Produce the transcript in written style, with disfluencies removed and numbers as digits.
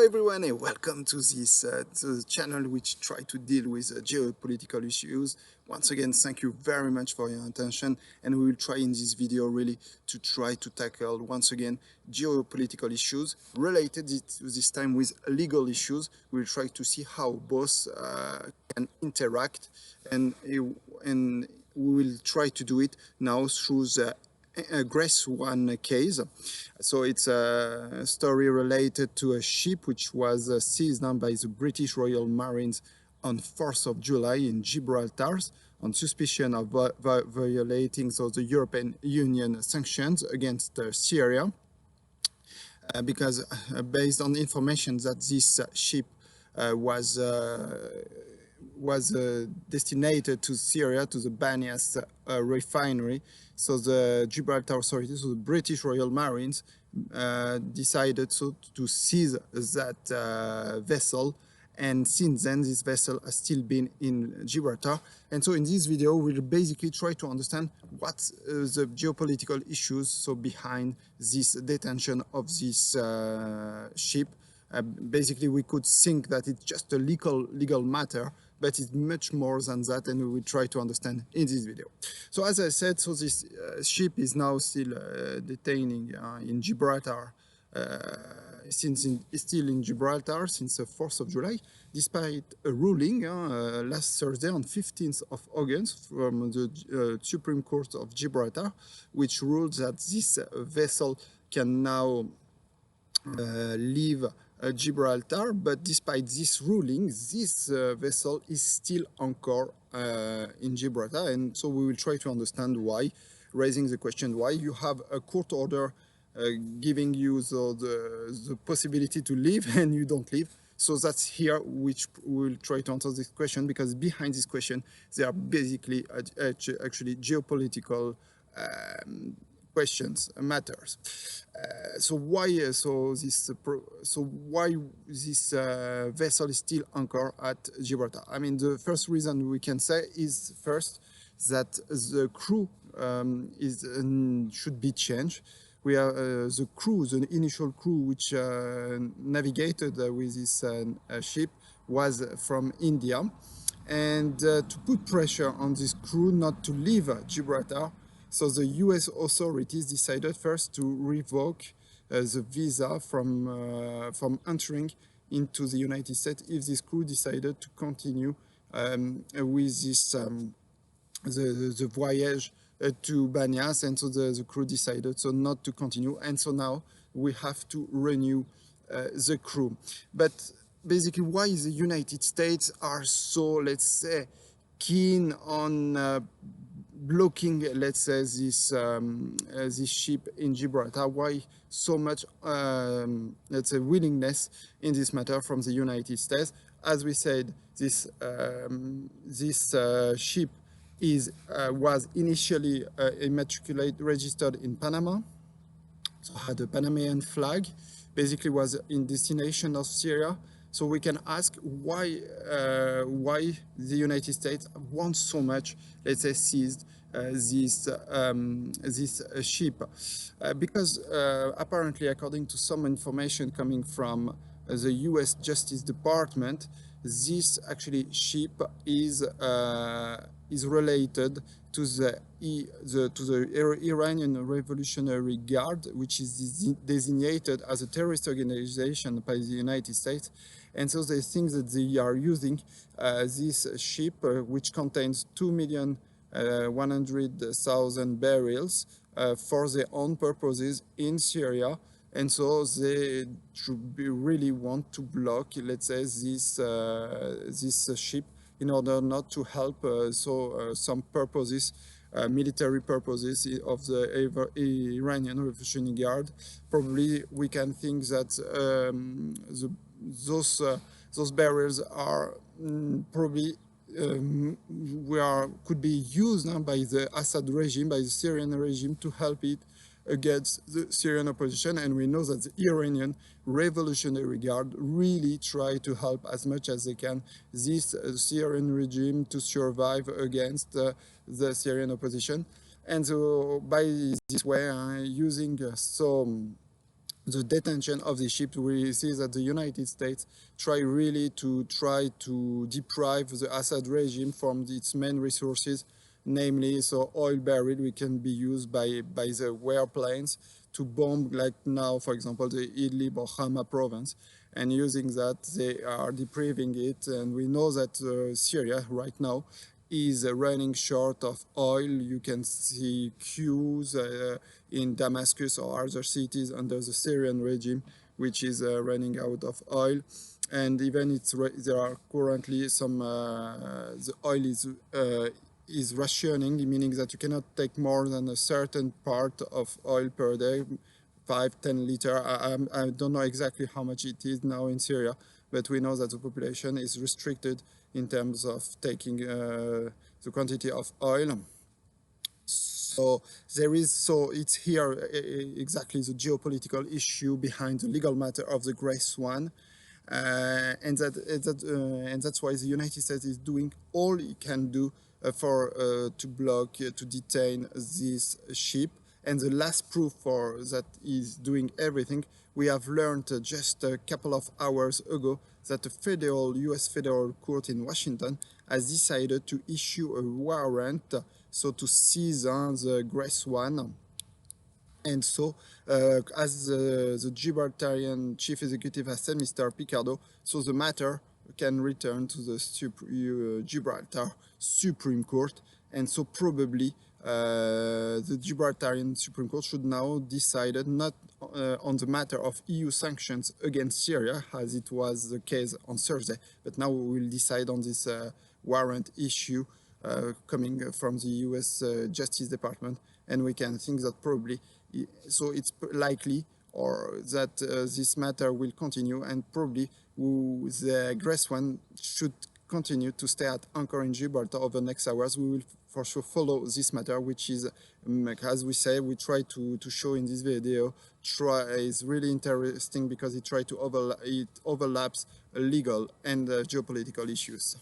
Hello everyone and welcome to this channel which try to deal with geopolitical issues. Once again, thank you very much for your attention, and we will try in this video really to try to tackle once again geopolitical issues related this time with legal issues. We'll try to see how both can interact, and we will try to do it now through the Grace One case. So it's a story related to a ship which was seized by the British Royal Marines on 4th of July in Gibraltar on suspicion of violating the European Union sanctions against Syria, because based on information that this ship was destinated to Syria, to the Banias refinery. So the Gibraltar authorities, so the British Royal Marines, decided to seize that vessel. And since then, this vessel has still been in Gibraltar. And so in this video, we'll basically try to understand what the geopolitical issues behind this detention of this ship. Basically, we could think that it's just a legal matter, but it's much more than that, and we will try to understand in this video. So as I said, so this ship is now still detaining in Gibraltar, it's still in Gibraltar since the 4th of July, despite a ruling last Thursday on 15th of August from the Supreme Court of Gibraltar, which ruled that this vessel can now leave Gibraltar, but despite this ruling, this vessel is still anchored in Gibraltar, and so we will try to understand why, raising the question why you have a court order giving you the possibility to leave and you don't leave. So that's here which we'll try to answer this question, because behind this question there are basically actually geopolitical questions, matters. So why this vessel is still anchored at Gibraltar? I mean, the first reason we can say is first that the crew should be changed. We are the initial crew which navigated with this ship was from India, and to put pressure on this crew not to leave Gibraltar, so the US authorities decided first to revoke the visa from entering into the United States if this crew decided to continue with this the voyage to Banias, and so the crew decided not to continue, and so now we have to renew the crew. But basically, why the United States are so, let's say, keen on blocking, let's say, this ship in Gibraltar? Why so much, let's say, willingness in this matter from the United States? As we said, this ship was initially registered in Panama, so had a Panamanian flag, basically was in destination of Syria. So we can ask why the United States wants so much, let's say, seized this ship, because apparently, according to some information coming from the US Justice Department, this actually ship is related to the Iranian Revolutionary Guard, which is designated as a terrorist organization by the United States. And so they think that they are using this ship, which contains 2,100,000 barrels for their own purposes in Syria. And so they should really want to block, let's say, this ship in order not to help some purposes, military purposes of the Iranian Revolutionary Guard. Probably we can think that those barrels are probably could be used by the Assad regime, by the Syrian regime, to help it against the Syrian opposition. And we know that the Iranian Revolutionary Guard really try to help as much as they can this Syrian regime to survive against the Syrian opposition. And so by this way, using the detention of the ship, we see that the United States try to deprive the Assad regime from its main resources, namely so oil barrel we can be used by the warplanes to bomb, like now for example the Idlib or Hama province, and using that they are depriving it. And we know that Syria right now is running short of oil. You can see queues in Damascus or other cities under the Syrian regime, which is running out of oil. And even there are currently some the oil is rationing, meaning that you cannot take more than a certain part of oil per day, 5-10 liter. I don't know exactly how much it is now in Syria, but we know that the population is restricted in terms of taking the quantity of oil. So it's here exactly the geopolitical issue behind the legal matter of the Grace One. And that's why the United States is doing all it can do to block, to detain this ship. And the last proof for that is doing everything. We have learned just a couple of hours ago that the U.S. federal court in Washington has decided to issue a warrant, so to seize the Grace One. And so, as the Gibraltarian chief executive has said, Mr. Picardo, so the matter can return to the Gibraltar Supreme Court. And so probably the Gibraltarian Supreme Court should now decide not on the matter of EU sanctions against Syria, as it was the case on Thursday, but now we will decide on this warrant issue coming from the US Justice Department. And we can think that probably, so it's likely or that this matter will continue, and probably the Grace One should continue to stay at anchor in Gibraltar over the next hours. We will for sure follow this matter, which is, as we say, we try to show in this video, is really interesting because it overlaps legal and geopolitical issues.